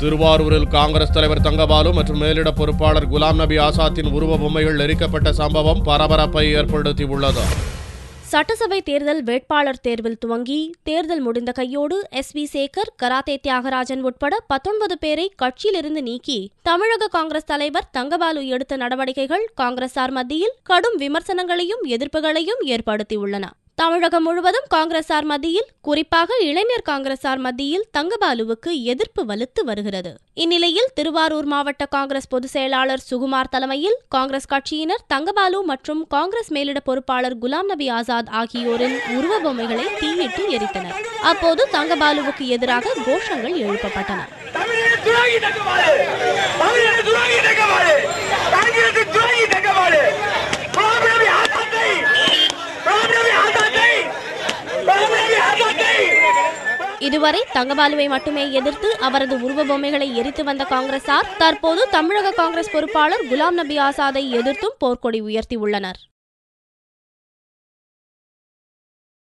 திருவாரூரில் காங்கிரஸ் தலைவர் தங்கபாலு மற்றும் மேலிட பொறுப்பாளர் குலாம் நபி ஆசாத்தின் உருவ பொம்மைகள் எரிக்கப்பட்ட சம்பவம் பரபரப்பை ஏற்படுத்தியுள்ளது. சட்டசபை தேர்தல் வேட்பாளர் தேர்வில் துவங்கி தேர்தல் முடிந்த கையோடு SV சேகர், கராத்தே தியாகராஜன் உட்பட 19 பேரை கட்சியிலிருந்து நீக்கி தமிழக காங்கிரஸ் தலைவர் தங்கபாலு எடுத்த நடவடிக்கைகள் காங்கிரசார் மத்தியில் கடும் விமர்சனங்களையும் எதிர்ப்புகளையும் ஏற்படுத்தியுள்ளன. தமிழகம் முழுவதும் காங்கிரசார் மத்தியில், குறிப்பாக இளைஞர் காங்கிரசார் மத்தியில் தங்கபாலுவுக்கு எதிர்ப்பு வலுத்து வருகிறது. இந்நிலையில் திருவாரூர் மாவட்ட காங்கிரஸ் பொதுச் செயலாளர் சுகுமார் தலைமையில் காங்கிரஸ் கட்சியினர் தங்கபாலு மற்றும் காங்கிரஸ் மேலிட பொறுப்பாளர் குலாம் நபி ஆசாத் ஆகியோரின் உருவ பொம்மைகளை தீயிட்டு எரித்தனர். அப்போது தங்கபாலுவுக்கு எதிராக கோஷங்கள் எழுப்பப்பட்டன. இதுவரை தங்கபாலுவை மட்டுமே எதிர்த்து அவரது உருவ பொம்மைகளை எரித்து வந்த காங்கிரசார் தற்போது தமிழக காங்கிரஸ் பொறுப்பாளர் குலாம் நபி ஆசாதை எதிர்த்தும் போர்க்கொடி உயர்த்தியுள்ளனர்.